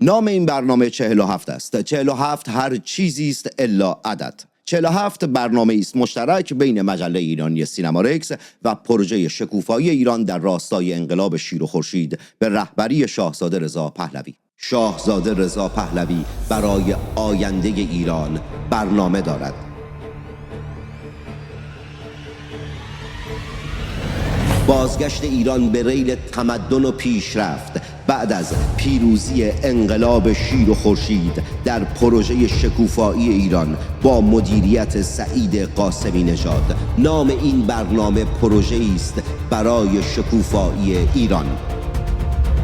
نام این برنامه 47 است. 47 هر چیزی است الا عدد. 47 برنامه است مشترک بین مجله ایرانی سینمارکس و پروژه شکوفایی ایران در راستای انقلاب شیر و خورشید به رهبری شاهزاده رضا پهلوی. شاهزاده رضا پهلوی برای آینده ایران برنامه دارد. بازگشت ایران به ریل تمدن و پیشرفت بعد از پیروزی انقلاب شیر و خورشید در پروژه شکوفایی ایران با مدیریت سعید قاسمی نژاد. نام این برنامه پروژه است برای شکوفایی ایران.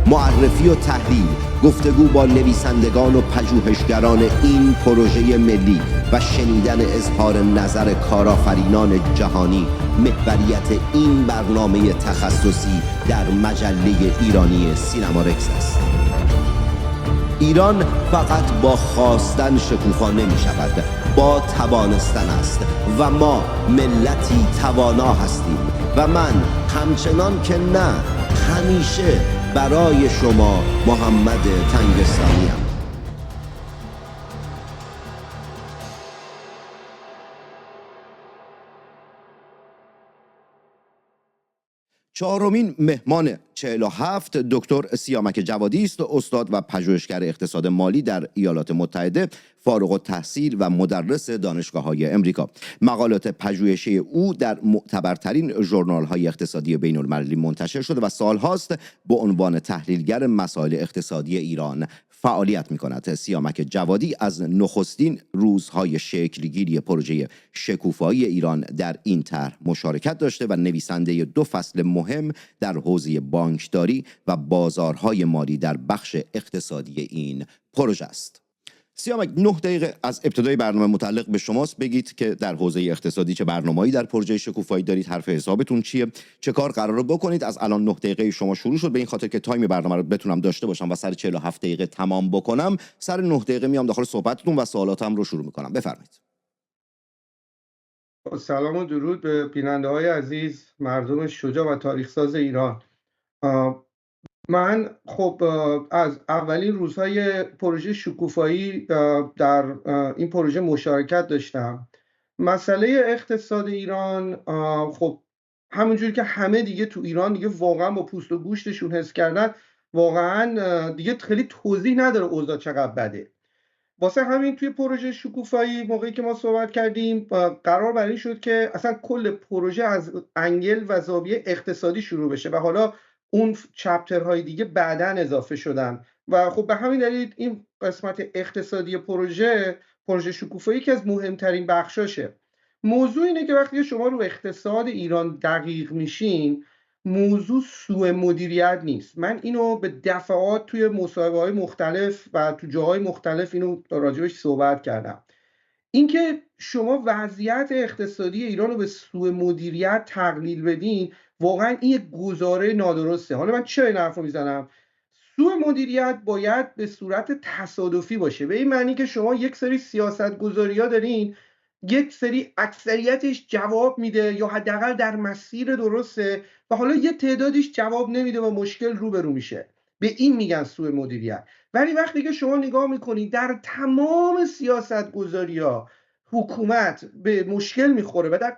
معرفی و تحلیل، گفتگو با نویسندگان و پژوهشگران این پروژه ملی و شنیدن اظهار نظر کارآفرینان جهانی محوریت این برنامه تخصصی در مجله ایرانی سینمارکس است. ایران فقط با خواستن شکوفا نمی شود، با توانستن است و ما ملتی توانا هستیم و من همچنان که نه همیشه برای شما محمد تنگستانی ام. چهارمین مهمان 47 دکتر سیامک جوادی است، استاد و پژوهشگر اقتصاد مالی در ایالات متحده، فارغ التحصیل و مدرس دانشگاه‌های امریکا. مقالات پژوهشی او در معتبرترین ژورنال‌های اقتصادی بین‌المللی منتشر شده و سالهاست به عنوان تحلیلگر مسائل اقتصادی ایران فعالیت می‌کند. سیامک جوادی از نخستین روزهای شکلگیری پروژه شکوفایی ایران در این طرح مشارکت داشته و نویسنده 2 فصل مهم در حوزه بانکداری و بازارهای مالی در بخش اقتصادی این پروژه است. سیامک، 9 دقیقه از ابتدای برنامه متعلق به شماست. بگید که در حوزه اقتصادی چه برنامه‌ای در پروژه شکوفایی دارید، حرف حسابتون چیه، چه کار قراره بکنید. از الان 9 دقیقه شما شروع شد، به این خاطر که تایم برنامه رو بتونم داشته باشم و سر 47 دقیقه تمام بکنم، سر 9 دقیقه میام داخل صحبتتون و سوالاتم رو شروع میکنم. بفرمایید. سلام و درود به بیننده‌های عزیز، مردم شجاع و تاریخ‌ساز ایران. من خب از اولین روزهای پروژه شکوفایی در این پروژه مشارکت داشتم. مسئله اقتصاد ایران خب همونجوری که همه دیگه تو ایران دیگه واقعا با پوست و گوشتشون حس کردن، واقعا دیگه خیلی توضیح نداره اوضاع چقدر بده. واسه همین توی پروژه شکوفایی موقعی که ما صحبت کردیم قرار بر این شد که اصلا کل پروژه از انگل و زاویه اقتصادی شروع بشه و حالا اون چپترهای دیگه بعداً اضافه شدن و خب به همین دلیل این قسمت اقتصادی پروژه شکوفایی که از مهمترین بخشاشه. موضوع اینه که وقتی شما رو اقتصاد ایران دقیق میشین، موضوع سوء مدیریت نیست. من اینو به دفعات توی مصاحبه‌های مختلف و تو جاهای مختلف اینو راجبش صحبت کردم. اینکه شما وضعیت اقتصادی ایران رو به سوء مدیریت تقلیل بدین، واقعا این یک گزاره نادرسته. حالا من چرا این حرفو میزنم؟ سوء مدیریت باید به صورت تصادفی باشه، به این معنی که شما یک سری سیاست‌گذاری‌ها دارین، یک سری اکثریتش جواب میده یا حداقل در مسیر درسته و حالا یه تعدادش جواب نمیده و مشکل روبرو میشه. به این میگن سوء مدیریت. ولی وقتی که شما نگاه میکنید در تمام سیاست‌گذاری‌ها حکومت به مشکل میخوره و در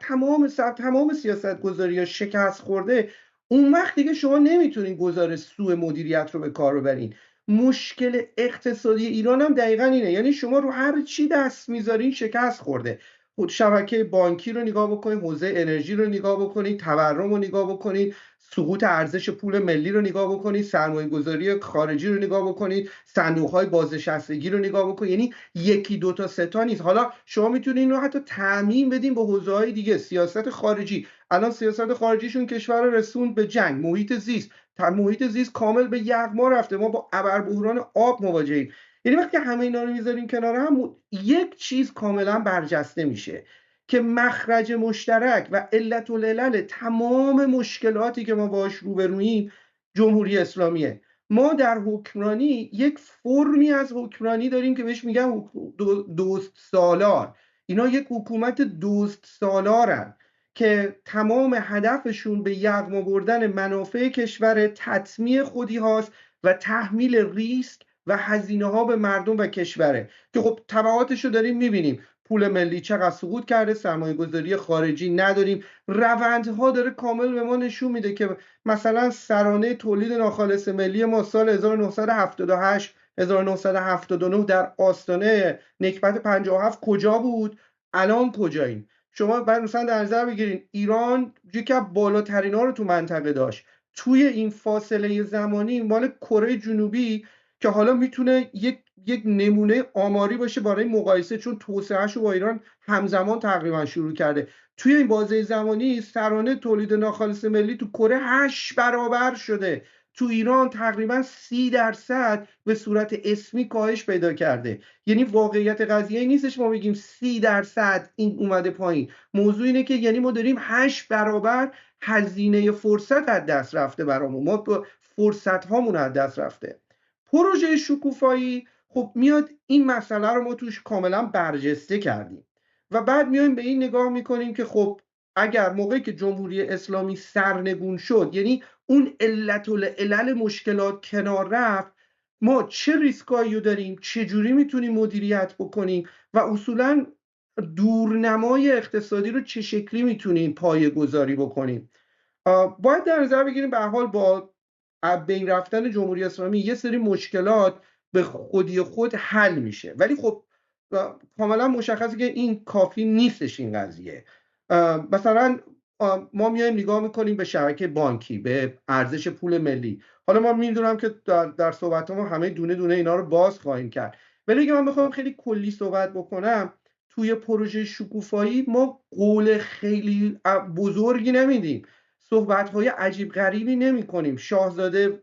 تمام سیاست‌گذاری‌ها شکست خورده، اون وقت دیگه شما نمیتونین گزاره سوء مدیریت رو به کار ببرین. مشکل اقتصادی ایران هم دقیقا اینه، یعنی شما رو هر چی دست میذارین شکست خورده. شبکه بانکی رو نگاه بکنید، حوزه انرژی رو نگاه بکنید، تورم رو نگاه بکنید، سقوط ارزش پول ملی رو نگاه بکنید، سرمایه گذاری خارجی رو نگاه بکنید، صندوق های بازنشستگی رو نگاه بکنید. یعنی یکی دو تا سه تا نیست. حالا شما میتونید این رو حتی تعمیم بدین به حوزه های دیگه. سیاست خارجی، الان سیاست خارجیشون کشور رو رسوند به جنگ. محیط زیست کامل به یغما رفته، ما با ابربحران آب مواجهیم. یعنی وقتی همه اینا رو میذاریم کنار هم، یک چیز کاملا برجسته میشه که مخرج مشترک و علت العلل تمام مشکلاتی که ما باهاش روبروییم جمهوری اسلامیه. ما در حکمرانی یک فرمی از حکمرانی داریم که بهش میگن دوست سالار. اینا یک حکومت دوست سالارن که تمام هدفشون به یغما بردن منافع کشور، تطمیع خودی هاست و تحمیل ریسک و هزینه ها به مردم و کشوره که خب تبعاتش رو داریم میبینیم. پول ملی چقدر سقوط کرده، سرمایه گذاری خارجی نداریم، روندها داره کامل به ما نشون میده که مثلا سرانه تولید ناخالص ملی ما سال 1978 1979 در آستانه نکبت 57 کجا بود، الان کجاییم؟ شما بعد مثلا در نظر بگیرین ایران یکی از بالاترین ها رو تو منطقه داشت، توی این فاصله زمانی مال کره جنوبی که حالا میتونه یک نمونه آماری باشه برای مقایسه، چون توسعهش رو با ایران همزمان تقریبا شروع کرده. توی این بازه زمانی سرانه تولید ناخالص ملی تو کره 8 برابر شده، تو ایران تقریبا 30% به صورت اسمی کاهش پیدا کرده. یعنی واقعیت قضیه نیستش ما بگیم 30% این اومده پایین، موضوع اینه که یعنی ما داریم 8 برابر هزینه فرصت از دست رفته برامون، ما فرصت هامون از دست رفته. پروژه شکوفایی خب میاد این مسئله رو ما توش کاملا برجسته کردیم و بعد میایم به این نگاه میکنیم که خب اگر موقعی که جمهوری اسلامی سرنگون شد، یعنی اون علت العلل مشکلات کنار رفت، ما چه ریسکایی رو داریم، چه جوری میتونیم مدیریت بکنیم و اصولا دورنمای اقتصادی رو چه شکلی میتونیم پایه گذاری بکنیم. باید در نظر بگیریم به هر حال با بین رفتن جمهوری اسلامی یه سری مشکلات به خودی خود حل میشه، ولی خب کاملا مشخصه که این کافی نیستش این قضیه. مثلا ما میایم نگاه میکنیم به شبکه بانکی، به ارزش پول ملی. حالا ما میدونم که در صحبت ما همه دونه دونه اینا رو باز خواهیم کرد، ولی اگه من بخوام خیلی کلی صحبت بکنم، توی پروژه شکوفایی ما قول خیلی بزرگی نمیدیم، صحبت‌های عجیب غریبی نمی‌کنیم. شاهزاده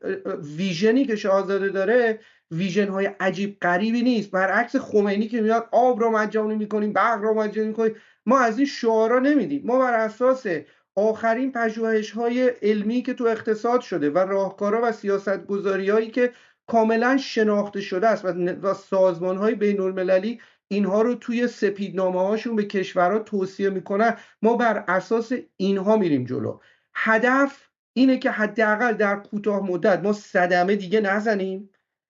ویژنی که شاهزاده داره ویژن‌های عجیب غریبی نیست، برعکس خمینی که میاد آب رو مجانی می‌کنیم، برق رو مجانی می‌کنیم، ما از این شعارا نمیدیم. ما بر اساس آخرین پژوهش‌های علمی که تو اقتصاد شده و راهکارها و سیاست‌گذاری‌هایی که کاملا شناخته شده است و سازمان‌های بین‌المللی اینها رو توی سپیدنامه‌هاشون به کشورها توصیه میکنن، ما بر اساس اینها میریم جلو. هدف اینه که حداقل در کوتاه مدت ما صدمه دیگه نزنیم.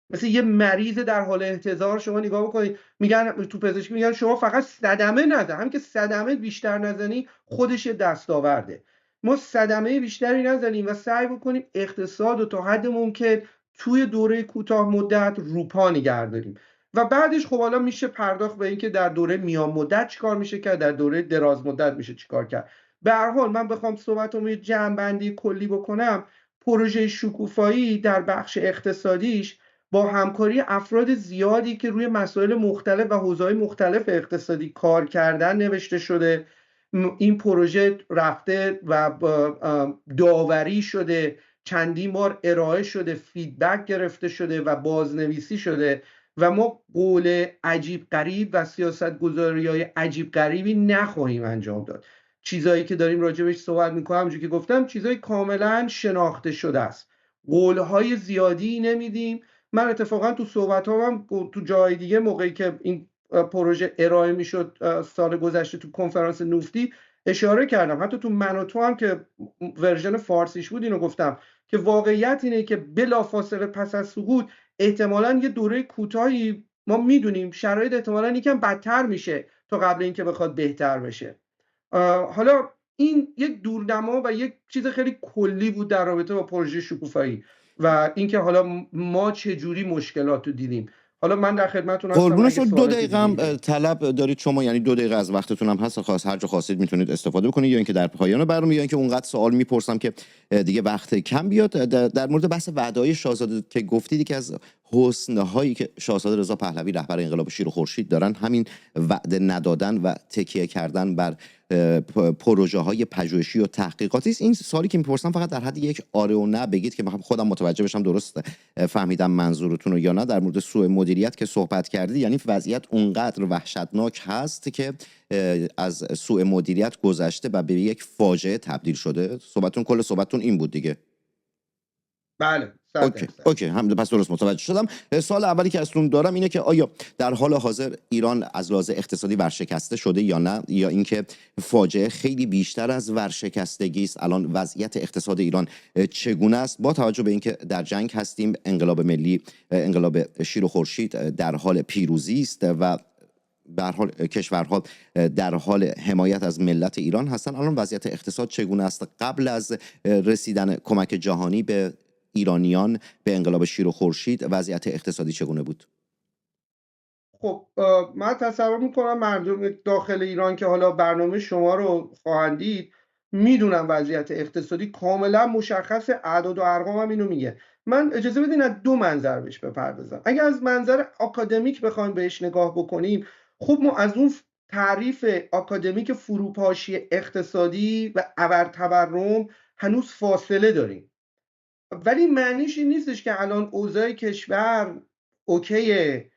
مثل یه مریض در حال احتضار شما نگاه بکنید، میگن تو پزشکی میگن شما فقط صدمه نزن، هم که صدمه بیشتر نزنی خودش دستاورده. ما صدمه بیشتری نزنیم و سعی بکنیم اقتصاد رو تا حد ممکن توی دوره کوتاه مدت روپا نگه داریم و بعدش خب حالا میشه پرداخت به اینکه در دوره میان مدت چیکار میشه کرد، در دوره دراز مدت میشه چیکار کرد. به هر حال من بخوام صحبتمو یه جمع‌بندی کلی بکنم، پروژه شکوفایی در بخش اقتصادیش با همکاری افراد زیادی که روی مسائل مختلف و حوزه‌های مختلف اقتصادی کار کردن نوشته شده. این پروژه رفته و داوری شده، چندین بار ارائه شده، فیدبک گرفته شده و بازنویسی شده و ما قول عجیب غریب و سیاست‌گذاری‌های عجیب غریبی نخواهیم انجام داد. چیزایی که داریم راجبش صحبت می‌کنم همونجوری که گفتم چیزای کاملا شناخته شده است. قول‌های زیادی نمیدیم. من اتفاقا تو صحبت‌هام تو جای دیگه موقعی که این پروژه ارائه میشد سال گذشته تو کنفرانس نفتی اشاره کردم، حتی تو من و تو هم که ورژن فارسیش بود اینو گفتم که واقعیت اینه که بلافاصله پس از سقوط احتمالاً یه دوره کوتاهی ما میدونیم شرایط احتمالاً یکم بدتر میشه تا قبل اینکه بخواد بهتر بشه. حالا این یک دورنما و یک چیز خیلی کلی بود در رابطه با پروژه شکوفایی و اینکه حالا ما چه جوری مشکلات رو دیدیم. حالا من در خدمتتون هستم قربون اگه شد. 2 سوالات دقیقه هم دیگه‌ای طلب دارید شما، یعنی 2 دقیقه از وقتتون هم هست، هر جا خواستید میتونید استفاده بکنید، یا اینکه در پایان برنامه یا اینکه اونقدر سوال میپرسم که دیگه وقت کم بیاد. در مورد بحث وعده‌های شاهزاده که گفتید، که از حسن‌هایی که شاهزاده رضا پهلوی رهبر انقلاب شیر و خورشید دارن همین وعده ندادن و تکیه کردن بر پروژه های پژوهشی و تحقیقاتی است. این سوالی که میپرسم فقط در حد یک آره و نه بگید که خودم متوجه بشم درست فهمیدم منظورتون رو یا نه. در مورد سوء مدیریت که صحبت کردید، یعنی وضعیت اونقدر وحشتناک هست که از سوء مدیریت گذشته و به یک فاجعه تبدیل شده؟ صحبتون کل صحبتون این بود دیگه؟ بله، 100%. اوکی هم پس درست متوجه شدم. سوال اولی که ازتون دارم اینه که آیا در حال حاضر ایران از لحاظ اقتصادی ورشکسته شده یا نه، یا اینکه فاجعه خیلی بیشتر از ورشکستگی است؟ الان وضعیت اقتصاد ایران چگونه است با توجه به اینکه در جنگ هستیم، انقلاب ملی، انقلاب شیر و خورشید در حال پیروزی است و به هر حال کشورها در حال حمایت از ملت ایران هستن. الان وضعیت اقتصاد چگونه است؟ قبل از رسیدن کمک جهانی به ایرانیان به انقلاب شیر و خورشید وضعیت اقتصادی چگونه بود؟ خب من تصور میکنم مردم داخل ایران که حالا برنامه شما رو خواهند دید میدونم وضعیت اقتصادی کاملا مشخص، اعداد و ارقام هم اینو میگه. من اجازه بدین از دو منظر بهش بپردازم. اگر از منظر آکادمیک بخوایم بهش نگاه بکنیم، خب ما از اون تعریف آکادمیک فروپاشی اقتصادی و ابرتورم هنوز فاصله داریم، ولی معنیش این نیستش که الان اوضاع کشور اوکیه.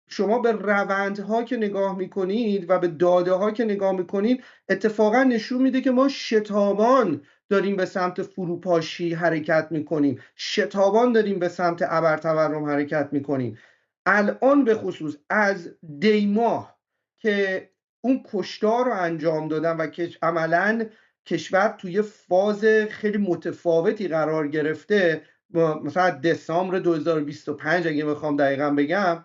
شما به روندها که نگاه میکنید و به داده ها که نگاه میکنید اتفاقا نشون میده که ما شتابان داریم به سمت فروپاشی حرکت میکنیم، شتابان داریم به سمت ابرتورم حرکت میکنیم. الان به خصوص از دیماه که اون کشتار رو انجام دادن و که عملا کشور توی فاز خیلی متفاوتی قرار گرفته، مثلا دسامبر 2025 اگه بخوام دقیقا بگم،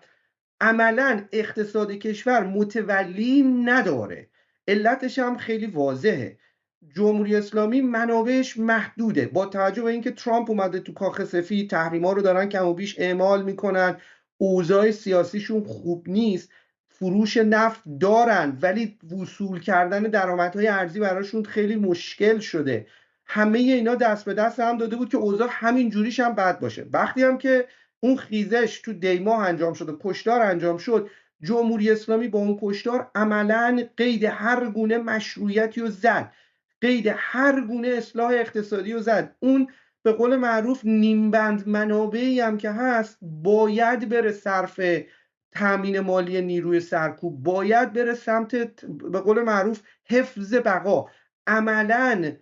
عملا اقتصاد کشور متولی نداره. علتش هم خیلی واضحه. جمهوری اسلامی منابعش محدوده. با توجه به اینکه ترامپ اومده تو کاخ سفید، تحریما رو دارن کم و بیش اعمال میکنن، اوضاع سیاسیشون خوب نیست، فروش نفت دارن ولی وصول کردن درآمدهای ارزی براشون خیلی مشکل شده. همه اینا دست به دست هم داده بود که اوضاع همین جوریش هم بد باشه. وقتی هم که اون خیزش تو دیماه انجام شد و کشتار انجام شد، جمهوری اسلامی با اون کشتار عملا قید هر گونه مشروعیتی رو زد، قید هر گونه اصلاح اقتصادی رو زد. اون به قول معروف نیمبند منابعی هم که هست باید بره صرف تامین مالی نیروی سرکوب، باید بره سمت به قول معروف حفظ بقا. عملاً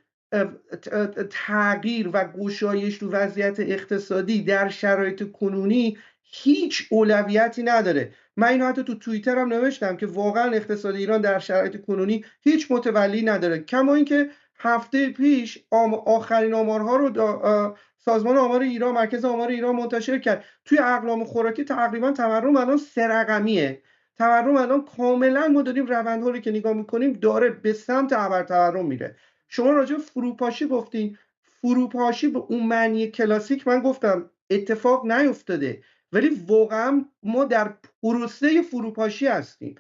تغییر و گشایش تو وضعیت اقتصادی در شرایط کنونی هیچ اولویتی نداره. من اینو حتی تو توییتر هم نوشتم که واقعا اقتصاد ایران در شرایط کنونی هیچ متولی نداره. کما اینکه هفته پیش آخرین آمارها رو سازمان آمار ایران، مرکز آمار ایران منتشر کرد. توی اقلام خوراکی تقریبا تورم الان 3 رقمیه. تورم الان کاملا ما داریم روندها رو که نگاه میکنیم داره به سمت ابرتورم میره. شما راجع به فروپاشی گفتین. فروپاشی به اون معنی کلاسیک من گفتم اتفاق نیفتاده، ولی واقعا ما در پروسه فروپاشی هستیم.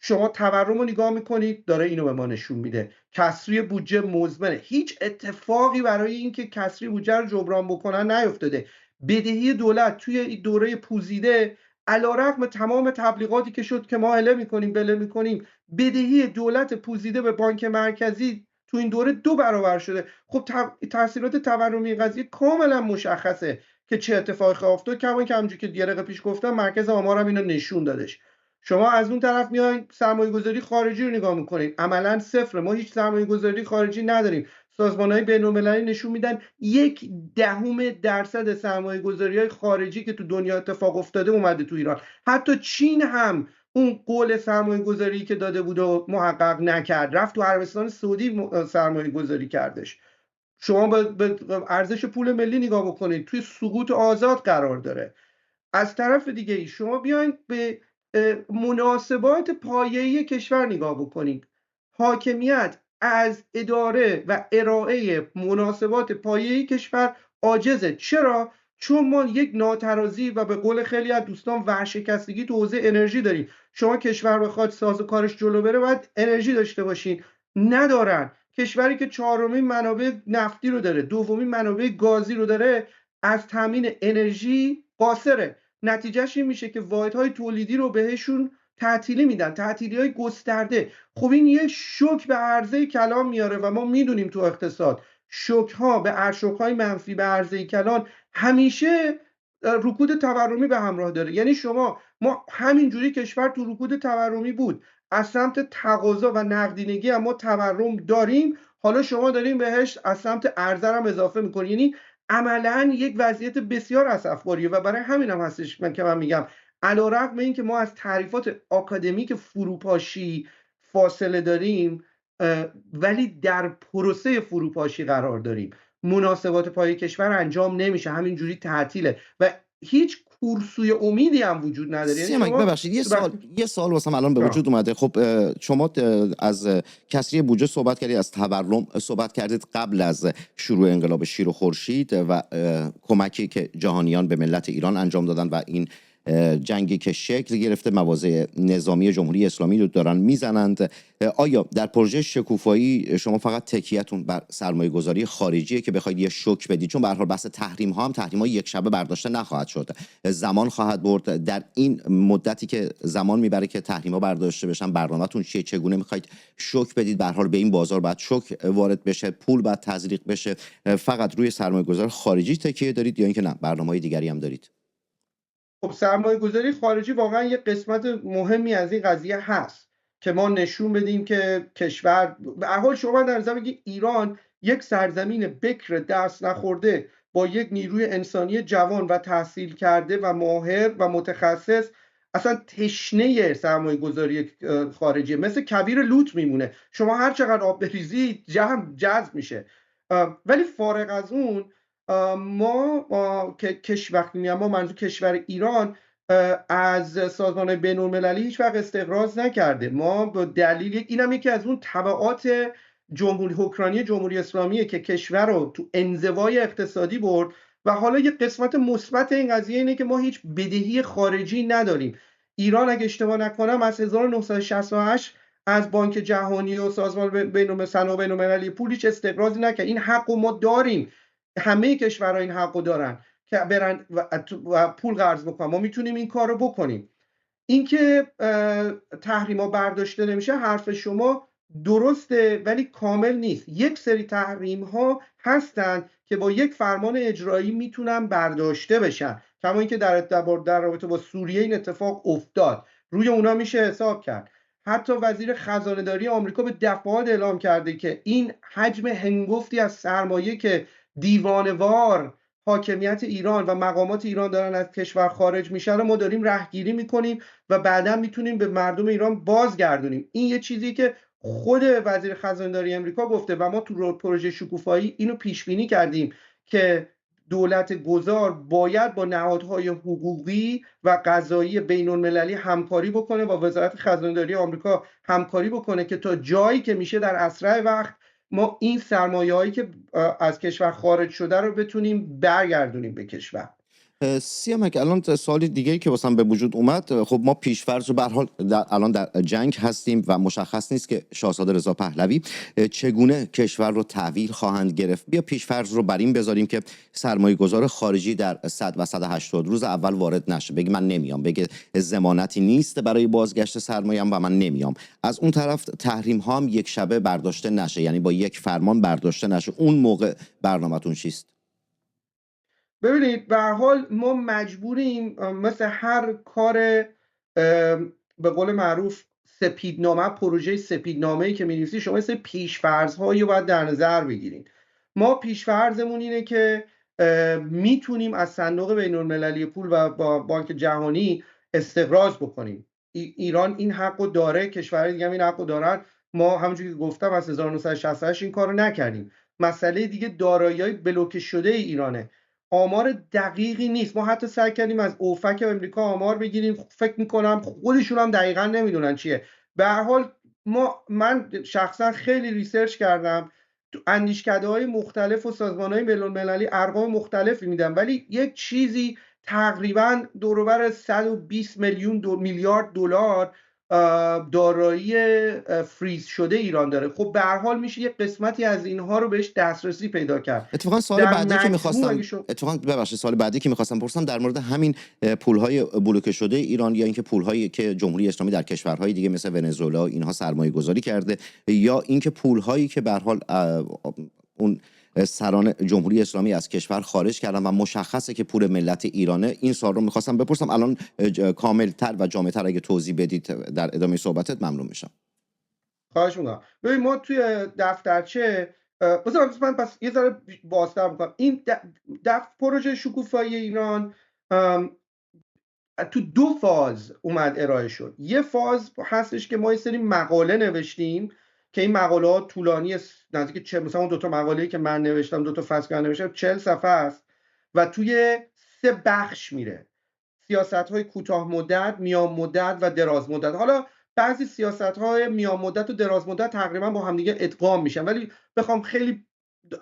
شما تورم رو نگاه میکنید داره اینو به ما نشون میده. کسری بودجه مزمنه، هیچ اتفاقی برای اینکه کسری بودجه رو جبران بکنن نیفتاده. بدهی دولت توی دوره پوزیده علیرغم تمام تبلیغاتی که شد که ما اله میکنیم بله میکنیم، بدهی دولت پوزیده به بانک مرکزی تو این دوره 2 برابر شده. خب تاثیرات تورمی قضیه کاملا مشخصه که چه اتفاقی خواهد افتاد. کما که همونجوری که یه دقیقه پیش گفتم مرکز آمار هم اینو نشون دادش. شما از اون طرف میاین سرمایه‌گذاری خارجی رو نگاه میکنید، عملا صفر. ما هیچ سرمایه‌گذاری خارجی نداریم. سازمان‌های بین‌المللی نشون میدن 0.1% سرمایه‌گذاری‌های خارجی که تو دنیا اتفاق افتاده اومده تو ایران. حتی چین هم اون قول سرمایه‌گذاری که داده بود و محقق نکرد، رفت تو عربستان سعودی سرمایه‌گذاری کردش. شما به ارزش پول ملی نگاه بکنید، توی سقوط آزاد قرار داره. از طرف دیگه ای شما بیاین به مناسبات پایه‌ای کشور نگاه بکنید. حاکمیت از اداره و ارائه مناسبات پایه‌ای کشور عاجزه. چرا؟ چون ما یک ناترازی و به قول خیلی از دوستان ورشکستگی تو حوزه انرژی داریم. شما کشور بخواد سازوکارش جلو بره باید انرژی داشته باشین، ندارن. کشوری که 4مین منابع نفتی رو داره، 2مین منابع گازی رو داره، از تامین انرژی قاصره. نتیجهش این میشه که واحدهای تولیدی رو بهشون تعطیلی میدن، تعطیلی‌های گسترده. خب این یه شوک به عرضه کلان میاره و ما میدونیم تو اقتصاد شوک‌ها به ارشوک‌های منفی به عرضه کلان همیشه رکود تورمی به همراه داره. یعنی ما همینجوری کشور تو رکود تورمی بود، از سمت تقاضا و نقدینگی هم ما تورم داریم، حالا شما داریم بهش از سمت عرضه هم اضافه میکنید. یعنی عملا یک وضعیت بسیار اسفباریه و برای همین هم هستش من میگم علیرغم اینکه ما از تعریفات آکادمیک فروپاشی فاصله داریم ولی در پروسه فروپاشی قرار داریم. مناسبات پای کشور انجام نمیشه، همینجوری تعطیله و هیچ کورسوی امیدی هم وجود نداره. یعنی سیامک شما ببخشید یه سال واسم الان به وجود اومده. خب شما از کسری بودجه صحبت کردید، از تورم صحبت کردید قبل از شروع انقلاب شیر و خورشید و کمکی که جهانیان به ملت ایران انجام دادن و این جنگی که شکل گرفته، مواضع نظامی جمهوری اسلامی رو دارن میزنند. آیا در پروژه شکوفایی شما فقط تکیه‌تون بر سرمایه گذاری خارجیه که بخواید یه شوک بدید؟ چون به هر حال بحث تحریم ها هم تحریم ها یک شبه برداشته نخواهد شد، زمان خواهد برد. در این مدتی که زمان میبره که تحریم ها برداشته بشن، برنامه‌تون چیه؟ چگونه میخواید شوک بدید؟ به هر حال به این بازار باید شوک وارد بشه، پول باید تزریق بشه. فقط روی سرمایه گذار خارجی تکیه دارید یا اینکه نه برنامه‌های دیگری هم دارید؟ خب سرمایه گذاری خارجی واقعا یه قسمت مهمی از این قضیه هست که ما نشون بدیم که کشور به هر حال شما در نظر بگید ایران یک سرزمین بکر دست نخورده با یک نیروی انسانی جوان و تحصیل کرده و ماهر و متخصص اصلا تشنه سرمایه گذاری خارجی مثل کویر لوت میمونه. شما هر چقدر آب بریزید جذب میشه. ولی فارغ از اون ما که وقتی میگم ما منظور کشور ایران از سازمان بین‌المللی هیچ وقت استقراض نکرده. ما به دلیل اینم یکی از اون تبعات حکمرانی جمهوری اسلامیه که کشور رو تو انزوای اقتصادی برد و حالا یه قسمت مثبت این قضیه اینه که ما هیچ بدهی خارجی نداریم. ایران اگه اشتباه نکنم از 1968 از بانک جهانی و سازمان بین‌المللی پول هیچ استقراضی نکرد. این حق رو ما داریم، همه کشورها این حقو دارن که برن و پول قرض بکنن. ما میتونیم این کار رو بکنیم. اینکه تحریما برداشته نمیشه حرف شما درسته ولی کامل نیست. یک سری تحریم ها هستن که با یک فرمان اجرایی میتونن برداشته بشن، کما اینکه در رابطه با سوریه این اتفاق افتاد، روی اونا میشه حساب کرد. حتی وزیر خزانه داری آمریکا به دفعات اعلام کرده که این حجم هنگفتی از سرمایه که دیوانوار حاکمیت ایران و مقامات ایران دارن از کشور خارج میشن رو ما داریم رهگیری میکنیم و بعدا میتونیم به مردم ایران بازگردونیم. این یه چیزی که خود وزیر خزانه داری آمریکا گفته و ما تو پروژه شکوفایی اینو پیش بینی کردیم که دولت گذار باید با نهادهای حقوقی و قضایی بین‌المللی همکاری بکنه و وزارت خزانه داری آمریکا همکاری بکنه که تا جایی که میشه در اسرع وقت ما این سرمایه‌هایی که از کشور خارج شده رو بتونیم برگردونیم به کشور. سیامک الان سوالی دیگری که واسم به وجود اومد، خب ما پیشفرض رو به هر حال الان در جنگ هستیم و مشخص نیست که شاهزاده رضا پهلوی چگونه کشور رو تحویل خواهند گرفت. بیا پیشفرض رو بر این بذاریم که سرمایه گذار خارجی در 100 و 180 روز اول وارد نشه، بگه من نمیام، بگه ضمانتی نیست برای بازگشت سرمایه‌ام و من نمیام. از اون طرف تحریم ها هم یک شبه برداشته نشه، یعنی با یک فرمان برداشته نشه. اون موقع برنامه‌تون چیست؟ ببینید به هر حال ما مجبوریم مثل هر کار به قول معروف سپیدنامه، پروژه سپیدنامه‌ای که می‌نویسی شما مثل پیش‌فرض‌هایی رو باید در نظر بگیرید. ما پیش‌فرضمون اینه که میتونیم از صندوق بین‌المللی پول و با بانک جهانی استقراض بکنیم. ایران این حقو داره، کشورهای دیگه هم این حقو دارن. ما همونجوری که گفتم از 1968 این کارو نکردیم. مسئله دیگه دارایی‌های بلوکه شده ایرانه. آمار دقیقی نیست. ما حتی سعی کردیم از اوفک امریکا آمار بگیریم، فکر میکنم خودشون هم دقیقا نمیدونن چیه. به هر حال من شخصا خیلی ریسرچ کردم، تو اندیشکده‌های مختلف و سازمان‌های بین‌المللی ارقام مختلفی میدن ولی یک چیزی تقریبا دور و بر 120 میلیارد دلار دارایی فریز شده ایران داره. خب به هر حال میشه یه قسمتی از اینها رو بهش دسترسی پیدا کرد. اتفاقا سوال بعدی که میخواستم بپرسم در مورد همین پولهای بلوکه شده ایران، یا اینکه پولهایی که جمهوری اسلامی در کشورهای دیگه مثل ونزوئلا اینها سرمایه گذاری کرده، یا اینکه پولهایی که به هر حال اون سران جمهوری اسلامی از کشور خارج کردن و مشخصه که پول ملت ایرانه. این سوال رو میخواستم بپرسم، الان کاملتر و جامعتر اگه توضیح بدید در ادامه صحبتت ممنون میشم. خواهش میکنم. ببین ما توی دفترچه بذار من پس یه ذره بازتر میکنم. این پروژه شکوفایی ایران تو 2 فاز اومد ارائه شد. یه فاز هستش که ما یه سری مقاله نوشتیم که این مقاله ها طولانی نزدیک مثلا اون 2 تا مقاله‌ای که من نوشتم، 2 تا فصل نوشتم، 40 صفحه است و توی 3 بخش میره: سیاست‌های کوتاه مدت، میان مدت و دراز مدت. حالا بعضی سیاست‌های میان مدت و دراز مدت تقریبا با هم دیگه ادغام میشن، ولی بخوام خیلی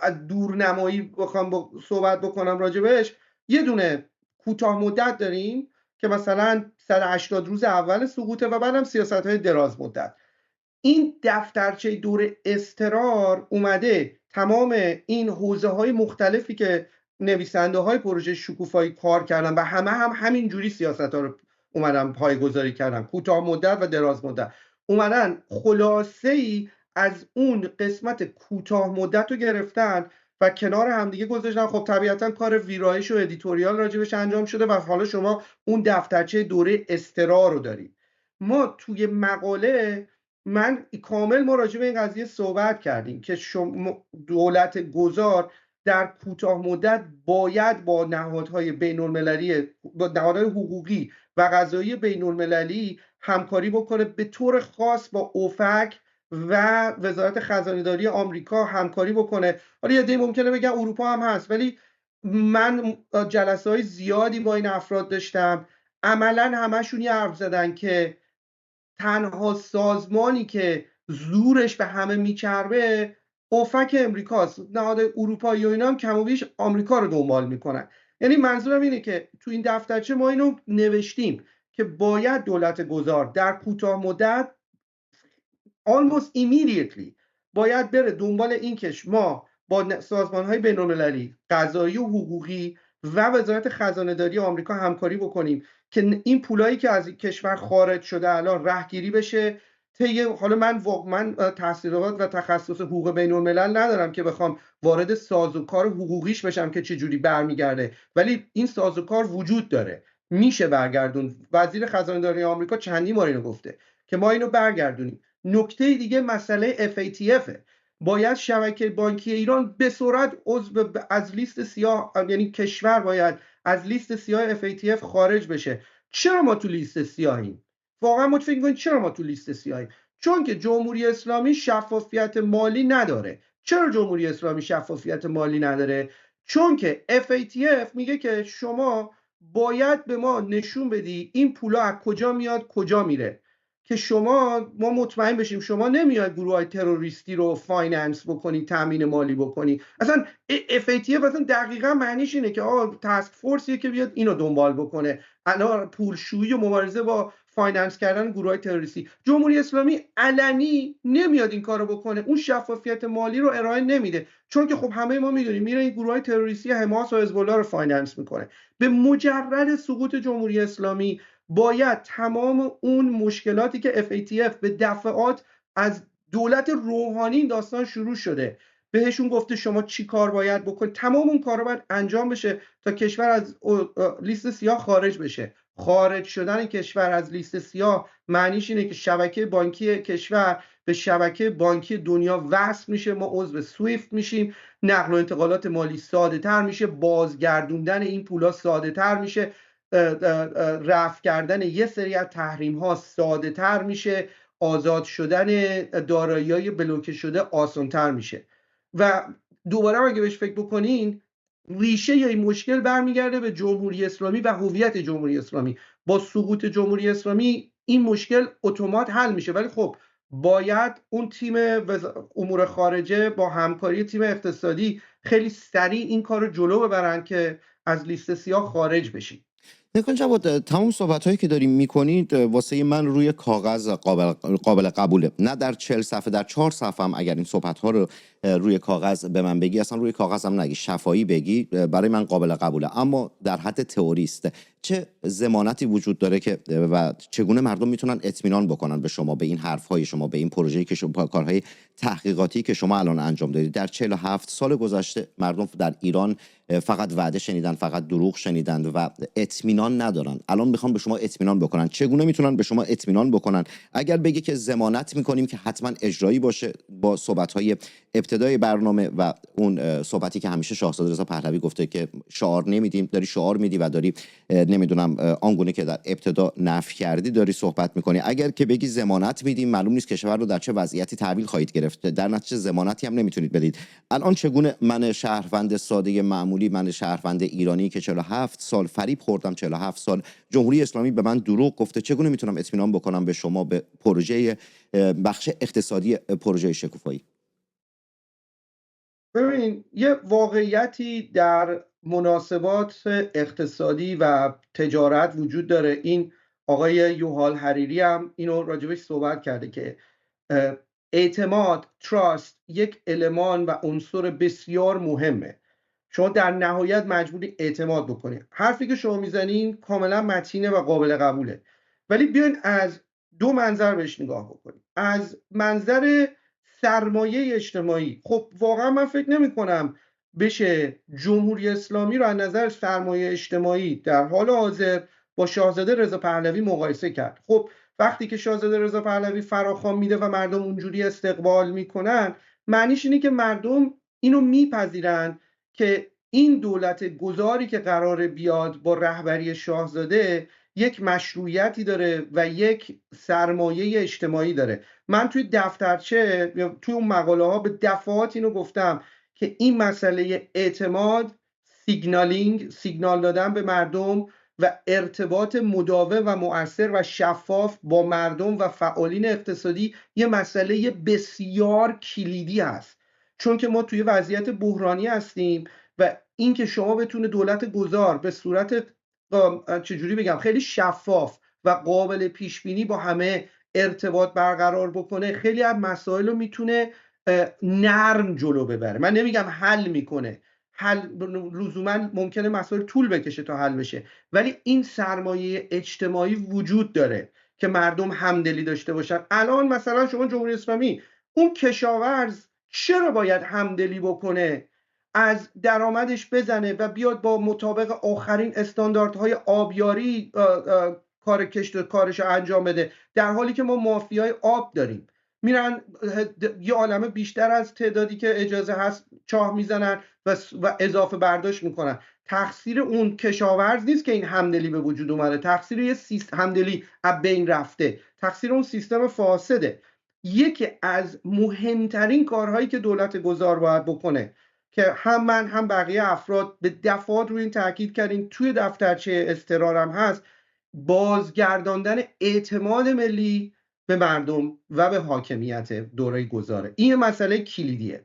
از دورنمایی بخوام صحبت بکنم راجبش، یه دونه کوتاه مدت داریم که مثلا 180 روز اول سقوطه و بعدم سیاست‌های دراز مدت. این دفترچه دور اضطرار اومده تمام این حوزه‌های مختلفی که نویسنده‌های پروژه شکوفایی کار کردن و همین جوری سیاست‌ها رو اومدن پایه‌گذاری کردن، کوتاه مدت و دراز مدت، اومدن خلاصه‌ای از اون قسمت کوتاه مدت رو گرفتن و کنار همدیگه گذاشتن. خب طبیعتا کار ویرایش و ادیتوریال راجبش انجام شده و حالا شما اون دفترچه دوره اضطرار رو دارید. ما توی مقاله ما راجع به این قضیه صحبت کردیم که دولت گذار در کوتاه مدت باید با نهادهای بین‌المللی، با نهادهای حقوقی و قضایی بین‌المللی همکاری بکنه، به طور خاص با اوفک و وزارت خزانه‌داری آمریکا همکاری بکنه. حالا یه عده‌ای ممکنه بگن اروپا هم هست، ولی من جلسه‌های زیادی با این افراد داشتم، عملاً همشون یه حرف زدن که تنها سازمانی که زورش به همه میچربه اوفک امریکاست. نهاد اروپایی و اینا هم کم و بیش آمریکا رو دنبال میکنن. یعنی منظورم اینه که تو این دفترچه ما اینو نوشتیم که باید دولت گذار در کوتاه مدت almost immediately باید بره دنبال این که ما با سازمان‌های بین‌المللی قضایی و حقوقی و وزارت خزانه‌داری آمریکا همکاری بکنیم که این پولایی که از کشور خارج شده الان رهگیری بشه. حالا من تحصیلات و تخصص حقوق بین‌الملل ندارم که بخوام وارد سازوکار حقوقیش بشم که چه جوری برمیگرده، ولی این سازوکار وجود داره، میشه برگردون. وزیر خزانه‌داری آمریکا چندین بار اینو گفته که ما اینو برگردونیم. نکته دیگه مسئله FATF باید شبکه بانکی ایران به سرعت از لیست سیاه، یعنی کشور باید از لیست سیاه FATF خارج بشه. چرا ما تو لیست سیاهیم؟ واقعا ما فکر می‌کنید چرا ما تو لیست سیاهیم؟ چون که جمهوری اسلامی شفافیت مالی نداره. چرا جمهوری اسلامی شفافیت مالی نداره؟ چون که FATF میگه که شما باید به ما نشون بدی این پولا از کجا میاد کجا میره، که ما مطمئن بشیم شما نمیاد گروه‌های تروریستی رو فایننس بکنی، تامین مالی بکنی. اصلا FATF اصلا دقیقاً معنیش اینه که تاسک فورسیه که بیاد اینو دنبال بکنه، الان پولشویی و مبارزه با فایننس کردن گروه‌های تروریستی. جمهوری اسلامی علنی نمیاد این کارو بکنه، اون شفافیت مالی رو ارائه نمیده، چون که خب همه ما میدونیم میره این گروه‌های تروریستی حماس و حزب الله رو فایننس میکنه. به مجرد سقوط جمهوری اسلامی باید تمام اون مشکلاتی که FATF به دفعات از دولت روحانی داستان شروع شده بهشون گفته شما چی کار باید بکنید، تمام اون کارا باید انجام بشه تا کشور از لیست سیاه خارج بشه. خارج شدن کشور از لیست سیاه معنیش اینه که شبکه بانکی کشور به شبکه بانکی دنیا وصل میشه، ما عضو سویفت میشیم، نقل و انتقالات مالی ساده تر میشه، بازگردوندن این پولا ساده تر میشه، رفع کردن یه سری از تحریم ها ساده تر میشه، آزاد شدن دارایی‌های بلوکه شده آسان تر میشه. و دوباره اگه بهش فکر بکنین، ریشه این مشکل برمیگرده به جمهوری اسلامی و هویت جمهوری اسلامی. با سقوط جمهوری اسلامی این مشکل اتومات حل میشه، ولی خب باید اون تیم امور خارجه با همکاری تیم اقتصادی خیلی سریع این کار رو جلو ببرن که از لیست سیاه خارج بشیم. نکن جواد، تمام صحبت هایی که داریم میکنید واسه من روی کاغذ قابل قبوله، نه در 40 صفحه، در 4 صفحه هم اگر این صحبت ها رو روی کاغذ به من بگی، اصلا روی کاغذ هم نگی، شفاهی بگی، برای من قابل قبوله، اما در حد تئوریست. چه ضمانتی وجود داره که و چگونه مردم میتونن اطمینان بکنن به شما، به این حرفهای شما، به این پروژه‌ای که شما، کارهای تحقیقاتی که شما الان انجام دادید؟ در 47 سال گذشته مردم در ایران فقط وعده شنیدن، فقط دروغ شنیدند و اطمینان ندارن. الان میخوان به شما اطمینان بکنن. چگونه میتونن به شما اطمینان بکنن؟ اگر بگی که ضمانت میکنیم که حتما اجرایی باشه با صحبت‌های ابتدای برنامه و اون صحبتی که همیشه شاهزاده رضا پهلوی گفته که شعار نمیدیم، داری شعار میدی و داری نمیدونم آنگونه که در ابتدا نفی کردی داری صحبت میکنی. اگر که بگی ضمانت میدیم، معلوم نیست کشور رو در چه وضعیتی تحویل خواهید گرفت، در نتیجه ضمانتی هم نمیتونید بدید. الان چگونه من شهروند ساده معمولی، من شهروند ایرانی که 47 سال فریب خوردم، 47 سال جمهوری اسلامی به من دروغ گفته، چگونه میتونم اطمینان بکنم به شما، به پروژه بخش اقتصادی پروژه شکوفایی؟ ببین، یه واقعیتی در مناسبات اقتصادی و تجارت وجود داره. این آقای یوهال حریری هم اینو راجبش صحبت کرده که اعتماد، تراست، یک المان و عنصر بسیار مهمه. شما در نهایت مجبوری اعتماد بکنید. حرفی که شما میزنین کاملا متینه و قابل قبوله، ولی بیاین از دو منظر بهش نگاه بکنید. از منظر سرمایه اجتماعی، خب واقعا من فکر نمی کنم بشه جمهوری اسلامی رو از نظر سرمایه اجتماعی در حال حاضر با شاهزاده رضا پهلوی مقایسه کرد. خب وقتی که شاهزاده رضا پهلوی فراخوان میده و مردم اونجوری استقبال میکنن، معنیش اینه که مردم اینو میپذیرن که این دولت گذاری که قراره بیاد با رهبری شاهزاده یک مشروعیتی داره و یک سرمایه اجتماعی داره. من توی دفترچه یا توی اون مقاله ها به دفعات اینو گفتم که این مسئله اعتماد، سیگنال دادن به مردم و ارتباط مداوم و مؤثر و شفاف با مردم و فعالین اقتصادی یه مسئله بسیار کلیدی هست، چون که ما توی وضعیت بحرانی هستیم و اینکه شما بتونه دولت گذار به صورت چجوری بگم خیلی شفاف و قابل پیش بینی با همه ارتباط برقرار بکنه، خیلی از مسائل رو میتونه نرم جلو ببره. من نمیگم حل میکنه، حل لزوما ممکنه مسائل طول بکشه تا حل بشه، ولی این سرمایه اجتماعی وجود داره که مردم همدلی داشته باشن. الان مثلا شما جمهوری اسلامی، اون کشاورز چرا باید همدلی بکنه، از درآمدش بزنه و بیاد با مطابق آخرین استانداردهای آبیاری کارش انجام بده، در حالی که ما مافیای آب داریم؟ میرن یه عالمه بیشتر از تعدادی که اجازه هست چاه میزنن و اضافه برداشت میکنن. تقصیر اون کشاورز نیست که این همدلی به وجود اومده، تقصیر یه همدلی از بین رفته، تقصیر اون سیستم فاسده. یکی از مهمترین کارهایی که دولت گذار باید بکنه، که هم من هم بقیه افراد به دفعات روی این تاکید کردیم، توی دفترچه اضطرارم هست، بازگرداندن اعتماد ملی به مردم و به حاکمیت دوره گذاره. این مسئله کلیدیه.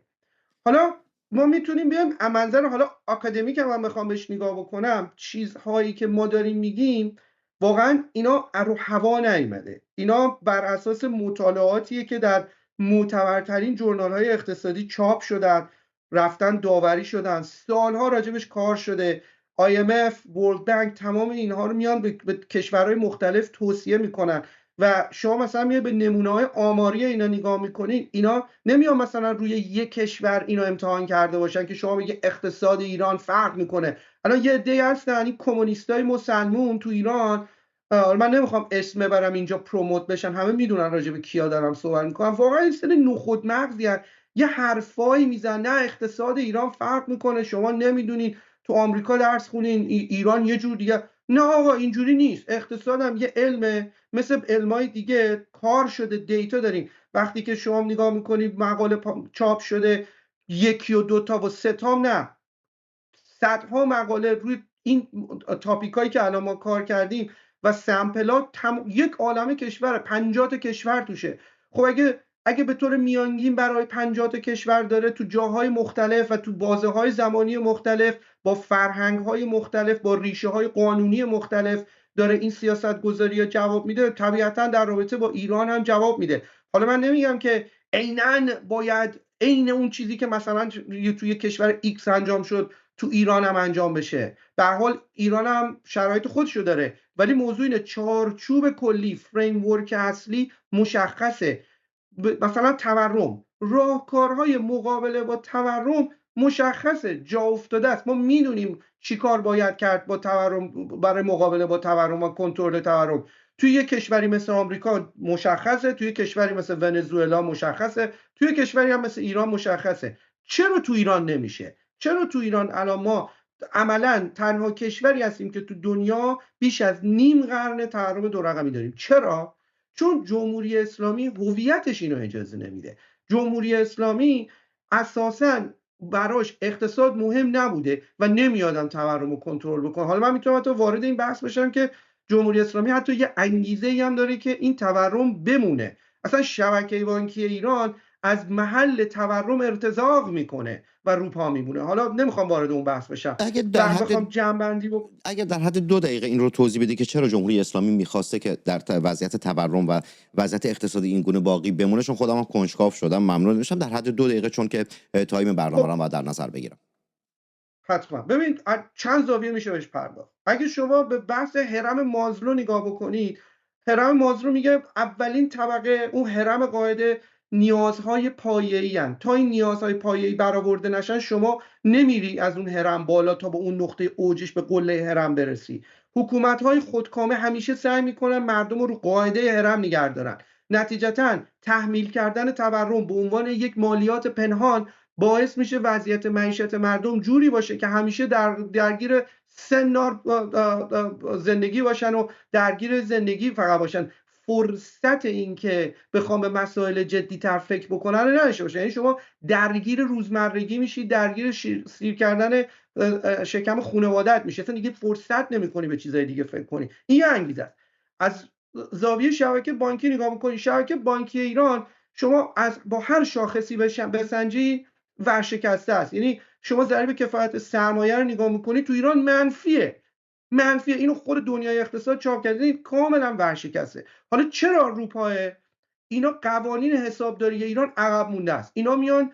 حالا ما میتونیم بیایم از منظر حالا آکادمیک هم بخوام بهش نگاه بکنم، چیزهایی که ما داریم میگیم واقعا اینا رو هوا نیامده، اینا بر اساس مطالعاتیه که در معتبرترین ژورنال‌های اقتصادی چاپ شدن، رفتن داوری شدن، سالها راجبش کار شده. IMF، World Bank، تمام اینها رو میان به کشورهای مختلف توصیه میکنن و شما مثلا میاد به نمونه‌های آماری اینا نگاه میکنین، اینا نمیان مثلا روی یک کشور اینا امتحان کرده باشن که شما بگی اقتصاد ایران فرق میکنه. الان یه عده‌ای هستن این کمونیستای مسلمون تو ایران، من نمیخوام اسم ببرم اینجا پروموت بشن، همه میدونن راجع به کیا دارم صحبت میکنم، واقعا این سری نخود مغزی هست، یه حرفایی میزنن نه اقتصاد ایران فرق میکنه، شما نمیدونین، تو آمریکا درس خونین، ایران یه جور دیگه. نه آقا اینجوری نیست، اقتصادم یه علمه، مثل علمای دیگه کار شده، دیتا داریم. وقتی که شما نگاه میکنید مقاله چاپ شده، یکی و دوتا و سه تا نه، صدها مقاله روی این تاپیکایی که الان ما کار کردیم و سمپلات یک عالمه کشور، 50 تا کشور توشه. خب اگه به طور میانگین برای 50 تا کشور داره تو جاهای مختلف و تو بازه‌های زمانی مختلف با فرهنگ‌های مختلف با ریشه‌های قانونی مختلف داره این سیاست گذاری جواب میده، طبیعتاً در رابطه با ایران هم جواب میده. حالا من نمیگم که عیناً باید عین اون چیزی که مثلا توی کشور X انجام شد تو ایران هم انجام بشه. به هر حال ایران هم شرایط خودشو داره، ولی موضوع اینه چارچوب کلی، فریم ورک اصلی مشخصه. مثلا تورم، راهکارهای مقابله با تورم مشخصه، جا افتاده است. ما میدونیم چی کار باید کرد با تورم، برای مقابله با تورم و کنترل تورم. توی یک کشوری مثل آمریکا مشخصه، توی کشوری مثل ونزوئلا مشخصه، توی کشوری هم مثل ایران مشخصه. چرا تو ایران نمیشه؟ چرا تو ایران الان ما عملا تنها کشوری هستیم که تو دنیا بیش از نیم قرن تورم دو رقمی داریم؟ چرا؟ چون جمهوری اسلامی هویتش اینو اجازه نمیده. جمهوری اسلامی اساساً براش اقتصاد مهم نبوده و نمیادم تورم رو کنترل بکنه. حالا من میتونم حتی وارد این بحث بشم که جمهوری اسلامی حتی یه انگیزه‌ای هم داره که این تورم بمونه. اصلا شبکه بانکی ایران از محل تورم ارتزاق میکنه و روپا میمونه. حالا نمیخوام وارد اون بحث بشم. بخوام جمع‌بندی اگر در حد 2 دقیقه این رو توضیح بدی که چرا جمهوری اسلامی میخواسته که در وضعیت تورم و وضعیت اقتصادی این گونه باقی بمونه، چون خودم هم کنجکاو شدم، ممنون میشم در حد 2 دقیقه، چون که تایم برنامه رو باید در نظر بگیرم. حتما. ببین چند زاویه میشه بهش پرداخت. اگه شما به بحث هرم مازلو نگاه بکنید، هرم مازلو میگه اولین طبقه اون هرم قاعده نیازهای پایه‌ای هستند. تا این نیازهای پایه‌ای برآورده نشن شما نمیری از اون هرم بالا تا به اون نقطه اوجش به قله هرم برسی. حکومت‌های خودکامه همیشه سعی میکنن مردم رو قاعده هرم نگه دارن. نتیجتاً تحمیل کردن تورم به عنوان یک مالیات پنهان باعث میشه وضعیت معیشت مردم جوری باشه که همیشه درگیر سنار زندگی باشن و درگیر زندگی فقط باشن. فرصت این که بخوام به مسائل جدی تر فکر بکنن رو نداشته باشن. یعنی شما درگیر روزمرگی میشی، درگیر سیر کردن شکم خانواده‌ات میشه، اصلا دیگه فرصت نمیکنی به چیزای دیگه فکر کنی. این یه انگیزه است. از زاویه شبکه بانکی نگاه میکنی، شبکه بانکی ایران شما با هر شاخصی بسنجی ورشکسته است. یعنی شما ضریب کفایت سرمایه رو نگاه میکنید تو ایران منفیه. اینو خود دنیای اقتصاد چاپ کرده، کاملا ورشکسته. حالا چرا اروپا اینا قوانین حسابداری ایران عقب مونده است؟ اینا میان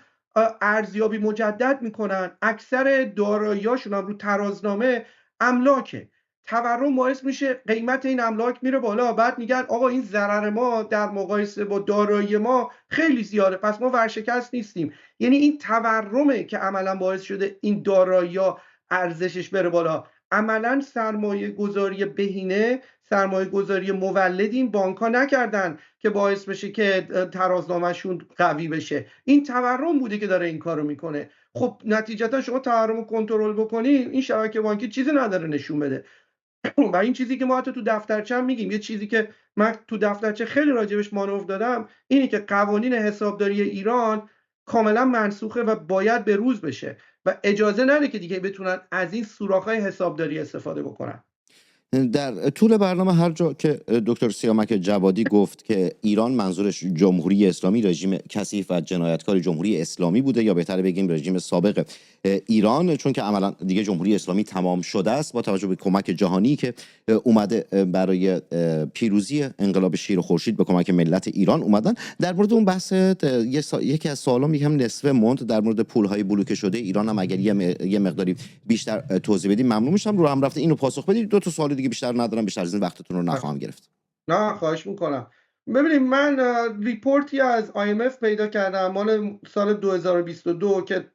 ارزیابی مجدد میکنن، اکثر دارایی‌هاشون هم رو ترازنامه املاکه. تورم باعث میشه قیمت این املاک میره بالا، بعد میگن آقا این ضرر ما در مقایسه با دارایی ما خیلی زیاده، پس ما ورشکست نیستیم. یعنی این تورمه که عملا باعث شده این دارایی‌ها ارزشش بره بالا. عملا سرمایه گذاری بهینه، سرمایه گذاری مولدی این بانک ها نکردن که باعث بشه که ترازنامهشون قوی بشه. این تورم بوده که داره این کارو میکنه. خب نتیجتا شما تورم رو کنترل بکنی، این شبکه بانکی چیزی نداره نشون بده. و این چیزی که ما حتی تو دفترچه میگیم، یه چیزی که من تو دفترچه خیلی راجبش مانور دادم، اینی که قوانین حسابداری ایران کاملا منسوخه و باید به روز بشه و اجازه نده که دیگه بتونن از این سوراخ‌های حسابداری استفاده بکنن. در طول برنامه هر جا که دکتر سیامک جوادی گفت که ایران منظورش جمهوری اسلامی، رژیم کثیف و جنایتکار جمهوری اسلامی بوده، یا بهتر بگیم رژیم سابق ایران، چون که عملا دیگه جمهوری اسلامی تمام شده است با توجه به کمک جهانی که اومده برای پیروزی انقلاب شیر و خورشید به کمک ملت ایران اومدن. در مورد اون بحث یکی از سوالام یکم نصفه موند، در مورد پول‌های بلوکه شده ایران هم اگر یه مقداری بیشتر توضیح بدید ممنون میشم. رو هم رفته اینو پاسخ بدید. دو تا سوال دیگه بیشتر ندارم، بیشتر از این وقتتون رو نخواهم گرفت. نه خواهش میکنم. ببینید من ریپورتی از IMF پیدا کردم مال سال 2022 که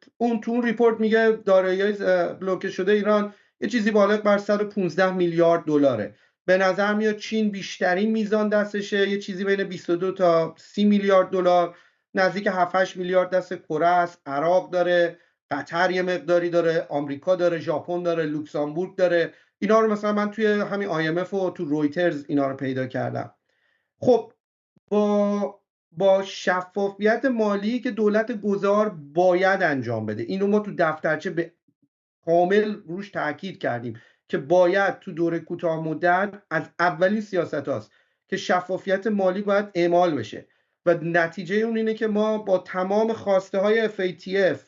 تو اون ریپورت میگه دارایی بلوکه شده ایران یه چیزی بالغ بر 115 میلیارد دلاره. به نظر میاد چین بیشترین میزان دستشه، یه چیزی بین 22 تا 30 میلیارد دلار، نزدیک 7-8 میلیارد دست کره است. عراق داره، قطر یه مقداری داره، آمریکا داره، ژاپن داره، لوکزامبورگ داره. اینا رو مثلا من توی همین IMF و تو رویترز اینا رو پیدا کردم. خب با شفافیت مالی که دولت گذار باید انجام بده، اینو ما تو دفترچه به کامل روش تاکید کردیم که باید تو دوره کوتاه مدت از اولین سیاست هاست که شفافیت مالی باید اعمال بشه و نتیجه اون اینه که ما با تمام خواسته های FATF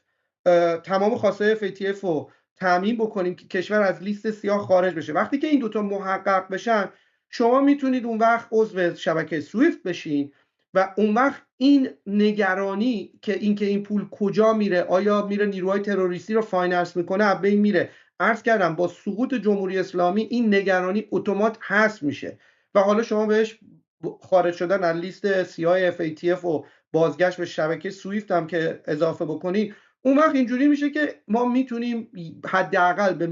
رو تامین بکنیم که کشور از لیست سیاه خارج بشه. وقتی که این دوتا محقق بشن شما میتونید اون وقت عضو شبکه سویفت بشین و اون وقت این نگرانی که این پول کجا میره، آیا میره نیروهای تروریستی رو فایننس میکنه، از بین میره. عرض کردم با سقوط جمهوری اسلامی این نگرانی اتومات حذف میشه و حالا شما بهش خارج شدن از لیست سیاه FATF و بازگشت به شبکه سویفت هم که اضافه بکنید، اون وقت اینجوری میشه که ما میتونیم حداقل به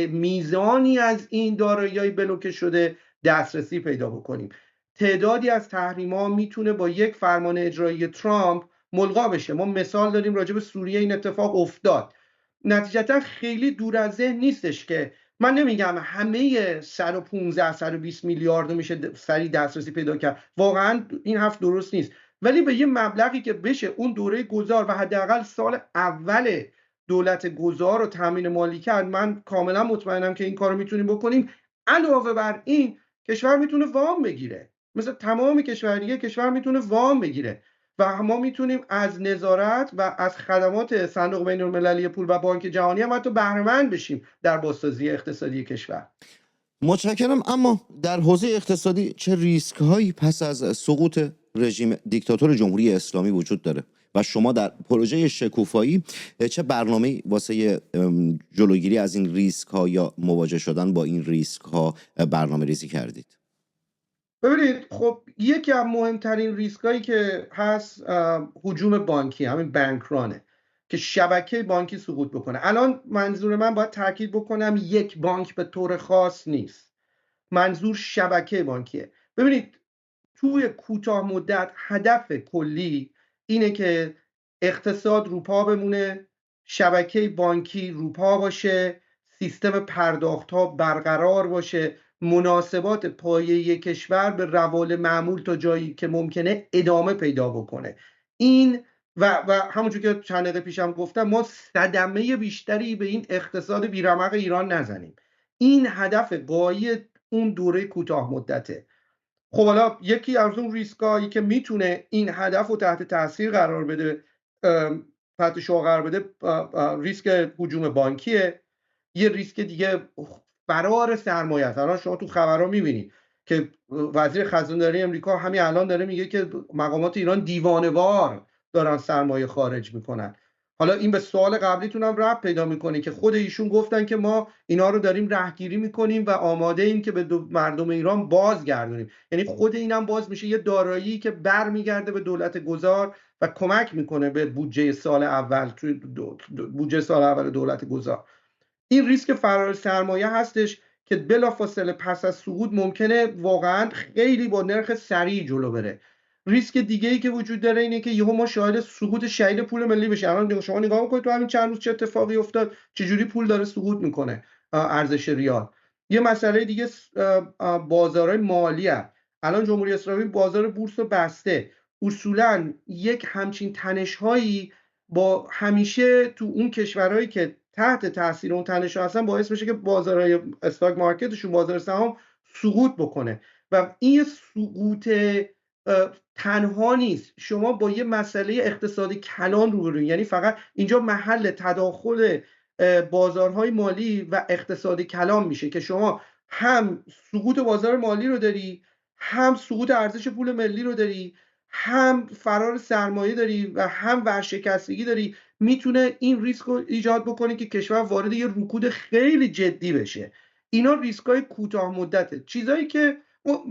میزانی از این دارایی‌های بلوکه شده دسترسی پیدا بکنیم. تعدادی از تحریم‌ها میتونه با یک فرمان اجرایی ترامپ ملغا بشه. ما مثال داریم راجع به سوریه این اتفاق افتاد. نتیجتا خیلی دور از ذهن نیستش که من نمیگم همه 115 120 میلیارد میشه سریع دسترسی پیدا کرد، واقعا این حرف درست نیست، ولی به یه مبلغی که بشه اون دوره گذار و حداقل سال اول دولت گذار رو تامین مالی کرد، من کاملا مطمئنم که این کارو میتونیم بکنیم. علاوه بر این کشور میتونه وام بگیره، مثل تمام کشور دیگه کشور میتونه وام بگیره و ما میتونیم از نظارت و از خدمات صندوق بین‌المللی پول و بانک جهانی هم حتی بهره مند بشیم در بازسازی اقتصادی کشور. متشکرم. اما در حوزه اقتصادی چه ریسک هایی پس از سقوط رژیم دیکتاتور جمهوری اسلامی وجود داره و شما در پروژه شکوفایی چه برنامه‌ای واسه جلوگیری از این ریسک ها یا مواجه شدن با این ریسک ها برنامه ریزی کردید؟ ببینید، خب یکی از مهمترین ریسکایی که هست هجوم بانکی، همین بانک رانه که شبکه بانکی سقوط بکنه. الان منظور من باید تاکید بکنم یک بانک به طور خاص نیست، منظور شبکه بانکیه. ببینید توی کوتاه مدت هدف کلی اینه که اقتصاد روپا بمونه، شبکه بانکی روپا باشه، سیستم پرداخت ها برقرار باشه، مناسبات پایه‌ای کشور به روال معمول تا جایی که ممکنه ادامه پیدا بکنه. این و همونجور که چند دقیقه پیشم گفتم، ما صدمه بیشتری به این اقتصاد بیرمق ایران نزنیم. این هدف غایی اون دوره کوتاه مدته. خب حالا یکی از اون ریسکایی که میتونه این هدف رو تحت تاثیر قرار بده، تحت شعاع قرار بده، ریسک هجوم بانکیه. یه ریسک دیگه فرار سرمایه است. الان شما تو خبرها میبینید که وزیر خزانداری امریکا همین الان داره میگه که مقامات ایران دیوانه‌وار دارن سرمایه خارج میکنن. حالا این به سوال قبلیتون هم ربط پیدا میکنه که خود ایشون گفتن که ما اینا رو داریم رهگیری میکنیم و آماده ایم که به مردم ایران بازگردونیم. یعنی خود اینم باز میشه یه دارایی که برمیگرده به دولت گذار و کمک میکنه به بودجه سال اول، توی بودجه سال اول دولت گذار. این ریسک فرار سرمایه هستش که بلافاصله پس از سقوط ممکنه واقعا خیلی با نرخ سریع جلو بره. ریسک دیگه ای که وجود داره اینه که یهو ما شاهد سقوط شدید پول ملی بشیم. الان شما نگاه میکنید تو همین چند روز چه اتفاقی افتاد، چجوری پول داره سقوط میکنه، ارزش ریال. یه مسئله دیگه بازارهای مالی هست. الان جمهوری اسلامی بازار بورس رو بسته. اصولا یک همچین تنش‌هایی با همیشه تو اون کشورهایی که تحت تاثیر اون تنش هستن باعث میشه که بازارهای استاک مارکتشون، بازار سهام سقوط بکنه. و این سقوط تنها نیست، شما با یه مسئله اقتصادی کلان روبروین. یعنی فقط اینجا محل تداخل بازارهای مالی و اقتصادی کلان میشه که شما هم سقوط بازار مالی رو داری، هم سقوط ارزش پول ملی رو داری، هم فرار سرمایه داری و هم ورشکستگی داری. میتونه این ریسک رو ایجاد بکنه که کشور وارد یه رکود خیلی جدی بشه. اینا ریسکای کوتاه مدته، چیزایی که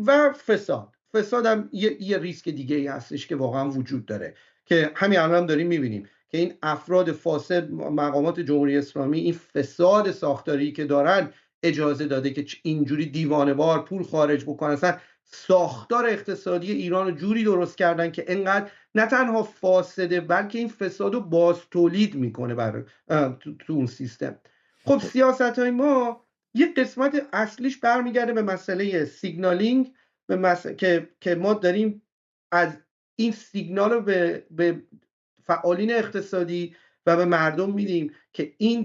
و فساد هم یه ریسک دیگه ای هستش که واقعا وجود داره که همین الان هم داریم میبینیم که این افراد فاسد، مقامات جمهوری اسلامی، این فساد ساختاری که دارن اجازه داده که اینجوری دیوانه‌وار پول خارج بکنن. اصلا ساختار اقتصادی ایران رو جوری درست کردن که انقدر نه تنها فاسده بلکه این فساد رو باز تولید میکنه برای تو اون سیستم. خب سیاست های ما یک قسمت اصلیش برمیگرده به مسئله سیگنالینگ، که ما داریم از این سیگنال رو به فعالین اقتصادی و به مردم میدیم که این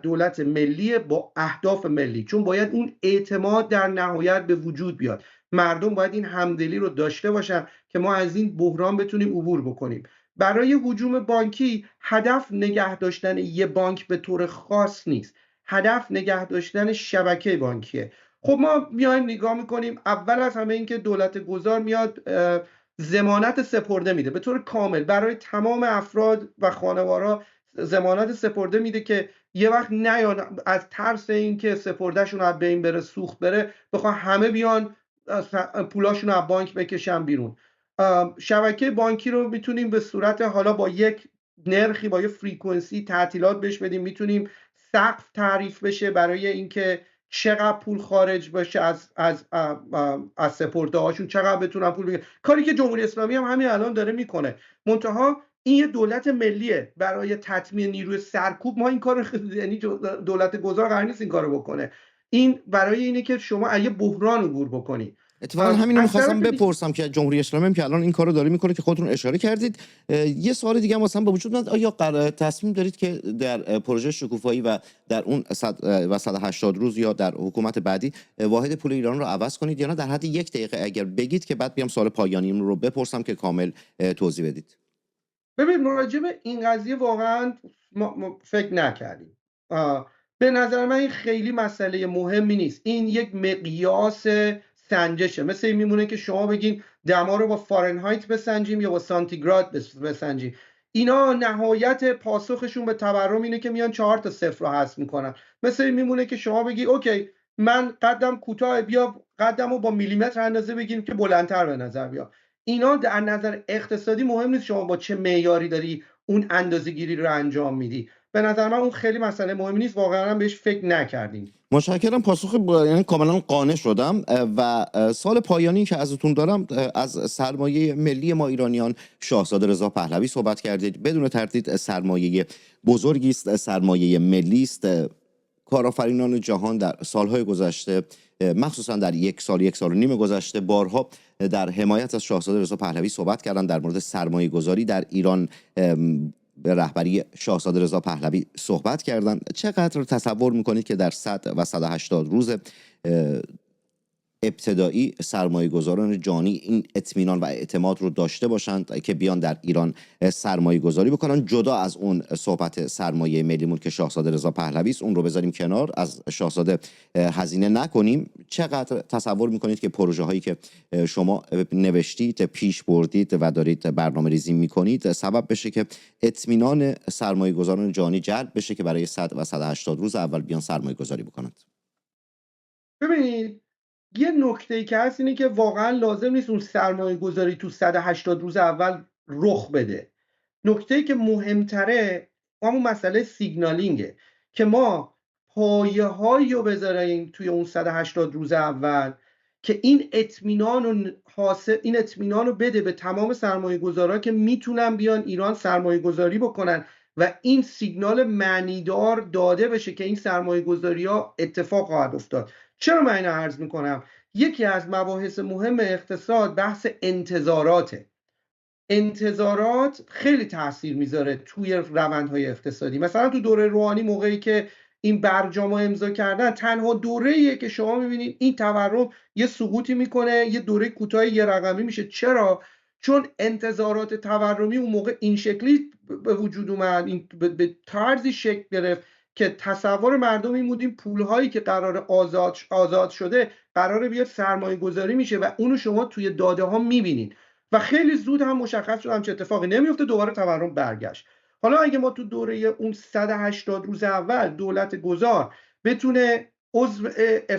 دولت ملی با اهداف ملی، چون باید اون اعتماد در نهایت به وجود بیاد. مردم باید این همدلی رو داشته باشن که ما از این بحران بتونیم عبور بکنیم. برای هجوم بانکی هدف نگه داشتن یه بانک به طور خاص نیست، هدف نگه داشتن شبکه بانکیه. خب ما میایم نگاه میکنیم، اول از همه این که دولت گذار میاد ضمانت سپرده میده به طور کامل برای تمام افراد و خانوارها، ضمانت سپرده میده که یه وقت نیان از ترس اینکه سپردهشون از بین بره، سوخت بره، بخوان همه بیان پولاشون از بانک بکشن بیرون. شبکه بانکی رو میتونیم به صورت حالا با یک نرخی، با یه فریکونسی تعطیلات بهش بدیم، میتونیم سقف تعریف بشه برای اینکه چقدر پول خارج بشه از سپرده هاشون، چقدر بتونن پول بگیرن. کاری که جمهوری اسلامی هم همین الان داره میکنه. منتها این یه دولت ملیه، برای تطمیع نیروی سرکوب ما این کار یعنی دولت گذار قرار نیست این کارو بکنه. این برای اینه که شما از یه بحران عبور بکنی. اتفاقا همین رو از می‌خواستم طرف بپرسم که جمهوری اسلامی هم که الان این کارو داره میکنه که خودتون اشاره کردید. یه سوال دیگه هم واسم به وجود اومد، آیا تصمیم دارید که در پروژه شکوفایی و در اون 180 روز یا در حکومت بعدی واحد پول ایران رو عوض کنید یا نه؟ در حد 1 دقیقه اگر بگید که بعد بیام سوال پایانی رو بپرسم که کامل توضیح بدید. ببین، راجع به این قضیه واقعا ما فکر نکردیم. به نظر من این خیلی مسئله مهمی نیست. این یک مقیاس سنجشه. مثل این میمونه که شما بگین دما رو با فارنهایت بسنجیم یا با سانتیگراد بسنجیم. اینا نهایت پاسخشون به تورم اینه که میان 4 تا صفر رو حذف میکنن. مثل این میمونه که شما بگی اوکی من قدم کوتاه، بیا قدم رو با میلیمتر اندازه بگیریم که بلندتر به نظر بیاد. اینا در نظر اقتصادی مهم نیست شما با چه معیاری داری اون اندازه‌گیری رو انجام میدی. به نظر من اون خیلی مسئله مهمی نیست، واقعا بهش فکر نکردیم. متشکرم، پاسخ یعنی کاملا قانع شدم. و سال پایانی که ازتون دارم، از سرمایه ملی ما ایرانیان شاهزاده رضا پهلوی صحبت کردید. بدون تردید سرمایه بزرگی است، سرمایه ملی است. کارآفرینان جهان در سالهای گذشته، مخصوصا در 1 سال و نیم گذشته، بارها در حمایت از شاهزاده رضا پهلوی صحبت کردن، در مورد سرمایه گذاری در ایران به رهبری شاهزاده رضا پهلوی صحبت کردن. چقدر تصور میکنید که در 100 و 180 روز ابتدایی سرمایه گذاران جهانی این اطمینان و اعتماد رو داشته باشند که بیان در ایران سرمایه گذاری بکنن، جدا از اون صحبت سرمایه ملیمون که شاهزاده رضا پهلوی است، اون رو بذاریم کنار، از شاهزاده هزینه نکنیم. چقدر تصور میکنید که پروژه هایی که شما نوشتید، پیش بردید و دارید برنامه ریزی میکنید سبب بشه که اطمینان سرمایه گذاران جهانی جلب بشه که برای 100 و 180 روز اول بیان سرمایه گذاری بکنند؟ ببینید، یه نکته‌ای که هست اینه که واقعا لازم نیست اون سرمایه گذاری تو 180 روز اول رخ بده. نکته‌ای که مهمتره همون مسئله سیگنالینگه که ما پایه‌هایی رو بذاریم توی اون 180 روز اول که این اطمینان رو بده به تمام سرمایه گذارا که میتونن بیان ایران سرمایه گذاری بکنن و این سیگنال معنیدار داده بشه که این سرمایه گذاری ها اتفاق خواهد افتاد. چرا من اینو عرض میکنم؟ یکی از مباحث مهم اقتصاد بحث انتظاراته. انتظارات خیلی تاثیر میذاره توی روندهای اقتصادی. مثلا تو دوره روحانی موقعی که این برجام امضا کردن، تنها دوره‌ایه که شما میبینید این تورم یه سقوطی میکنه، یه دوره کوتاه یه رقمی میشه. چرا؟ چون انتظارات تورمی اون موقع این شکلی به وجود اومد، این به طرزی شکل گرفت که تصور مردم این بود این پولهایی که قرار آزاد شده قراره بیاد سرمایه گذاری میشه و اونو شما توی داده ها میبینید و خیلی زود هم مشخص شد همچه اتفاقی نمیفته، دوباره تورم برگشت. حالا اگه ما تو دوره اون 180 روز اول دولت گذار بتونه عضو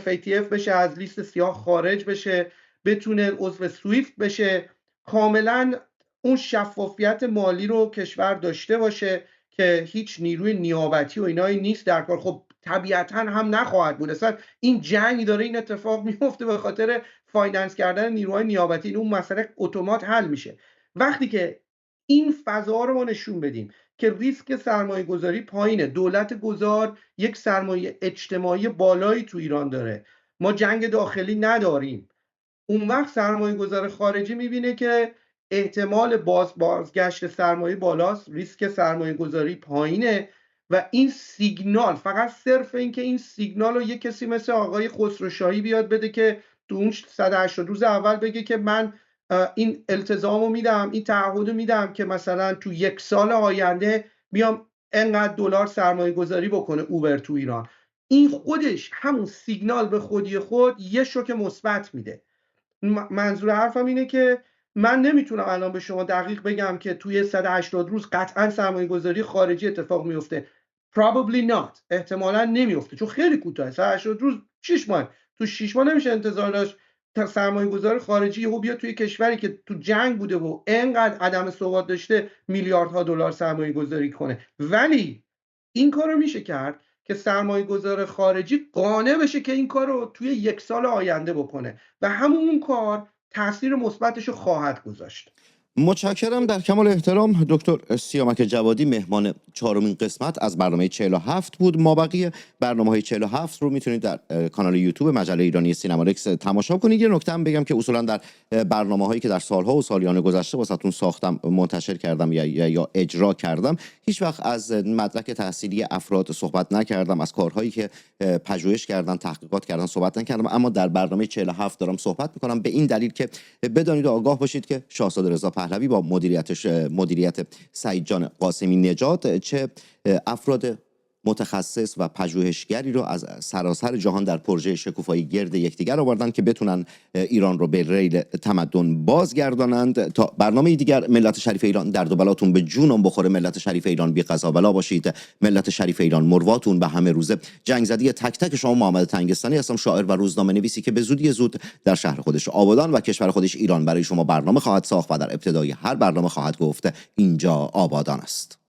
FATF بشه، از لیست سیاه خارج بشه، بتونه عضو سویفت بشه، کاملا اون شفافیت مالی رو کشور داشته باشه که هیچ نیروی نیابتی و اینایی نیست در کار، خب طبیعتا هم نخواهد بود. اصلا این جنگ داره این اتفاق میفته به خاطر فایننس کردن نیروهای نیابتی. این اون مسئله اتومات حل میشه. وقتی که این فضا رو ما نشون بدیم که ریسک سرمایه گذاری پایینه، دولت گذار یک سرمایه اجتماعی بالایی تو ایران داره، ما جنگ داخلی نداریم، اون وقت سرمایه گذار خارجی میبینه که احتمال بازگشت سرمایه بالاست، ریسک سرمایه گذاری پایینه و این سیگنال، فقط صرف این که این سیگنال رو یک کسی مثل آقای خسروشاهی بیاد بده که تو اون 180 روز اول بگه که من این التزامو میدم، این تعهدو میدم که مثلا تو 1 سال آینده میام انقدر دلار سرمایه گذاری بکنه اوبر تو ایران، این خودش همون سیگنال به خودی خود یه شوک مثبت میده. منظور حرفم اینه که من نمیتونم الان به شما دقیق بگم که توی 180 روز قطعا سرمایه‌گذاری خارجی اتفاق میفته. Probably not. احتمالاً نمیفته چون خیلی کوتاهه. 180 روز 6 ماه. تو 6 ماه نمیشه انتظار داشت تا سرمایه‌گذار خارجی یهو بیاد توی کشوری که تو جنگ بوده و انقدر عدم ثبات داشته میلیاردها دلار سرمایه‌گذاری کنه. ولی این کارو میشه کرد که سرمایه‌گذار خارجی قانع بشه که این کارو توی 1 سال آینده بکنه و همون کار تاثیر مثبتش رو خواهد گذاشت. متشکرم. در کمال احترام دکتر سیامک جوادی مهمان چهارمین قسمت از برنامه 47 بود. مابقی برنامه‌های 47 رو میتونید در کانال یوتیوب مجله ایرانی سینمارکس تماشا کنید. یه نکته هم بگم که اصولا در برنامه‌هایی که در سالها و سالیان گذشته واسهتون ساختم، منتشر کردم یا اجرا کردم، هیچ وقت از مدرک تحصیلی افراد صحبت نکردم، از کارهایی که پژوهش کردن، تحقیقات کردن صحبت نکردم، اما در برنامه 47 دارم صحبت می‌کنم به این دلیل که بدانید و آگاه باشید که شاهزاده رضا پهلوی با مدیریت سعید جان قاسمی نژاد چه افراد متخصص و پژوهشگری رو از سراسر جهان در پروژه شکوفایی گرد یکدیگر آوردن که بتونن ایران رو به ریل تمدن بازگردانند. تا برنامه دیگر، ملت شریف ایران درد و بلاتون به جونم بخوره. ملت شریف ایران بی قضا بلا باشید. ملت شریف ایران مرواتون به همه روزه. جنگ زدی تک تک شما. محمد تنگستانی هستم، شاعر و روزنامه نویسی که به زودی زود در شهر خودش آبادان و کشور خودش ایران برای شما برنامه خواهد ساخت و در ابتدای هر برنامه خواهد گفت اینجا آبادان است.